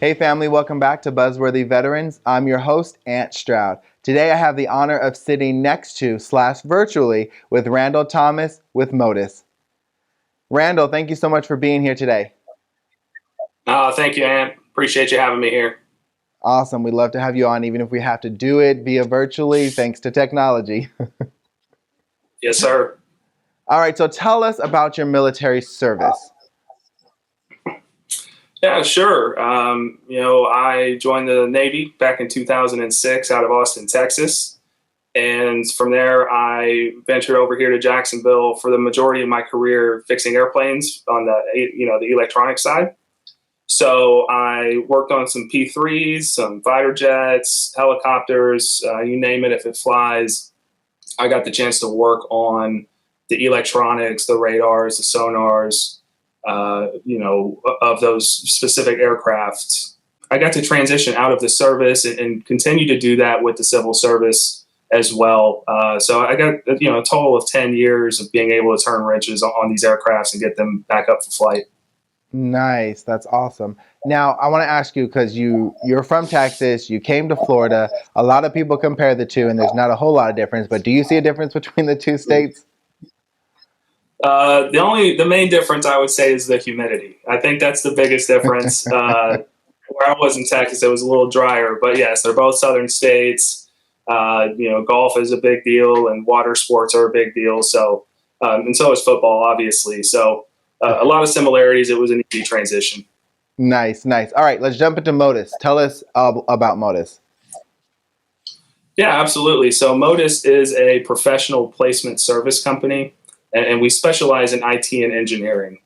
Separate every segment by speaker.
Speaker 1: Hey family, welcome back to Buzzworthy Veterans. I'm your host, Ant Stroud. Today I have the honor of sitting next to / virtually with Randall Thomas with Modus. Randall, thank you so much for being here today.
Speaker 2: Thank you, Ant. Appreciate you having me here.
Speaker 1: Awesome. We'd love to have you on, even if we have to do it via virtually, thanks to technology.
Speaker 2: Yes, sir.
Speaker 1: All right, so tell us about your military service.
Speaker 2: Yeah, sure. I joined the Navy back in 2006 out of Austin, Texas. And from there, I ventured over here to Jacksonville for the majority of my career fixing airplanes on the electronic side. So I worked on some P3s, some fighter jets, helicopters, you name it, if it flies. I got the chance to work on the electronics, the radars, the sonars, of those specific aircraft. I got to transition out of the service and continue to do that with the civil service as well. So I got a total of 10 years of being able to turn wrenches on these aircrafts and get them back up for flight.
Speaker 1: Nice. That's awesome. Now, I want to ask you, because you're from Texas, you came to Florida. A lot of people compare the two, and there's not a whole lot of difference, but do you see a difference between the two states?
Speaker 2: The main difference I would say is the humidity. I think that's the biggest difference. Where I was in Texas, it was a little drier, but yes, they're both southern states. Golf is a big deal, and water sports are a big deal. So, and so is football, obviously. So, a lot of similarities. It was an easy transition.
Speaker 1: Nice. All right, let's jump into Modus. Tell us about Modus.
Speaker 2: Yeah, absolutely. So, Modus is a professional placement service company, and we specialize in IT and engineering.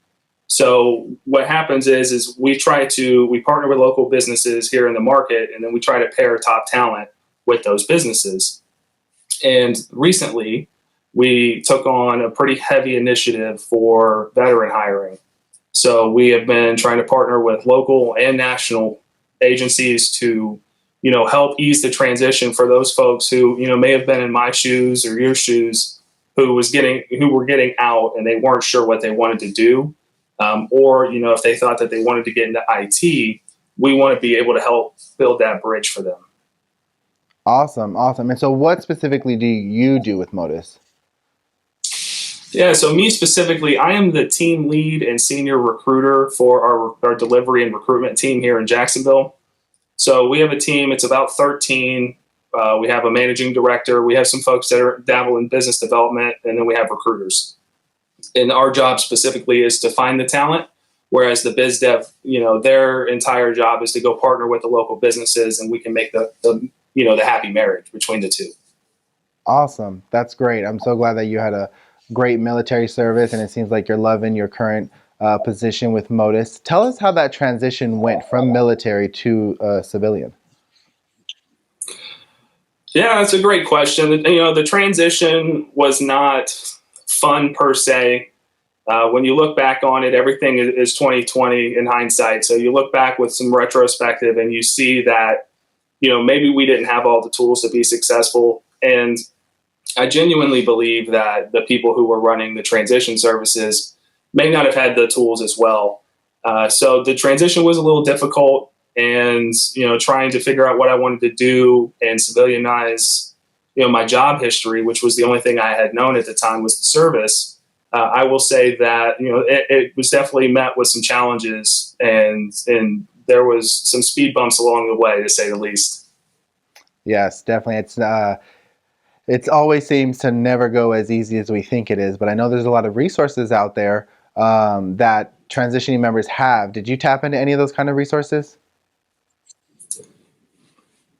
Speaker 2: So what happens is we partner with local businesses here in the market, and then we try to pair top talent with those businesses. And recently, we took on a pretty heavy initiative for veteran hiring. So we have been trying to partner with local and national agencies to, help ease the transition for those folks who, may have been in my shoes or your shoes, who were getting out and they weren't sure what they wanted to do. Or if they thought that they wanted to get into IT, we want to be able to help build that bridge for them.
Speaker 1: Awesome. And so what specifically do you do with Modus?
Speaker 2: Yeah, so me specifically, I am the team lead and senior recruiter for our delivery and recruitment team here in Jacksonville. So we have a team, it's about 13. We have a managing director. We have some folks that dabble in business development, and then we have recruiters. And our job specifically is to find the talent, whereas the biz dev, their entire job is to go partner with the local businesses, and we can make the happy marriage between the two.
Speaker 1: Awesome. That's great. I'm so glad that you had a great military service, and it seems like you're loving your current position with Modus. Tell us how that transition went from military to civilian.
Speaker 2: Yeah, that's a great question. The transition was not fun per se. When you look back on it, everything is 2020 in hindsight. So you look back with some retrospective and you see that, maybe we didn't have all the tools to be successful. And I genuinely believe that the people who were running the transition services may not have had the tools as well. So the transition was a little difficult, and, trying to figure out what I wanted to do and civilianize, my job history, which was the only thing I had known at the time was the service. I will say that, it was definitely met with some challenges, and there was some speed bumps along the way, to say the least.
Speaker 1: Yes, definitely. It always seems to never go as easy as we think it is, but I know there's a lot of resources out there that transitioning members have. Did you tap into any of those kind of resources?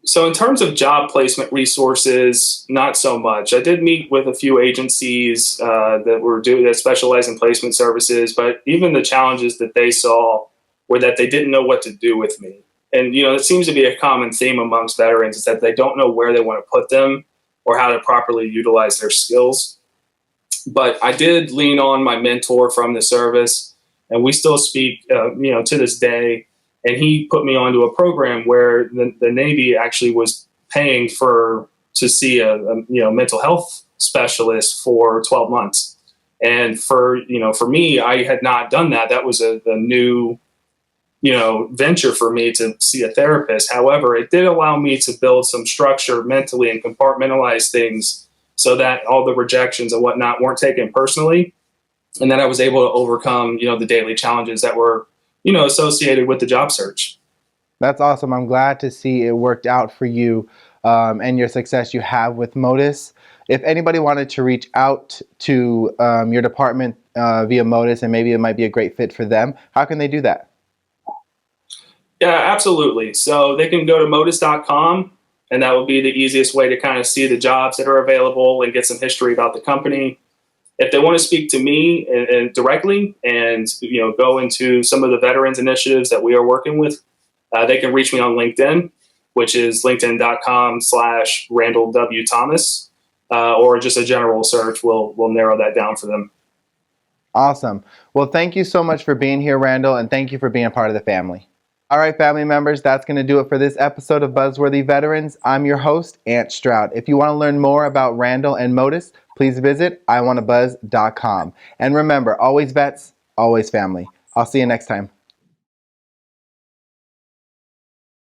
Speaker 2: So in terms of job placement resources, not so much. I did meet with a few agencies that specialize in placement services, but even the challenges that they saw were that they didn't know what to do with me. And, it seems to be a common theme amongst veterans is that they don't know where they want to put them or how to properly utilize their skills. But I did lean on my mentor from the service, and we still speak, to this day. And he put me onto a program where the Navy actually was paying to see a mental health specialist for 12 months. And for me, I had not done that. That was a new venture for me to see a therapist. However, it did allow me to build some structure mentally and compartmentalize things so that all the rejections and whatnot weren't taken personally, and that I was able to overcome, the daily challenges that were, associated with the job search.
Speaker 1: That's awesome. I'm glad to see it worked out for you and your success you have with Modus. If anybody wanted to reach out to your department via Modus, and maybe it might be a great fit for them, how can they do that?
Speaker 2: Yeah, absolutely. So they can go to modus.com, and that would be the easiest way to kind of see the jobs that are available and get some history about the company. If they want to speak to me and directly and go into some of the veterans initiatives that we are working with, they can reach me on LinkedIn, which is linkedin.com/Randall W. Thomas, or just a general search will narrow that down for them.
Speaker 1: Awesome. Well, thank you so much for being here, Randall, and thank you for being a part of the family. All right, family members, that's going to do it for this episode of Buzzworthy Veterans. I'm your host, Ant Stroud. If you want to learn more about Randall and Modus, please visit iwannabuzz.com. And remember, always vets, always family. I'll see you next time.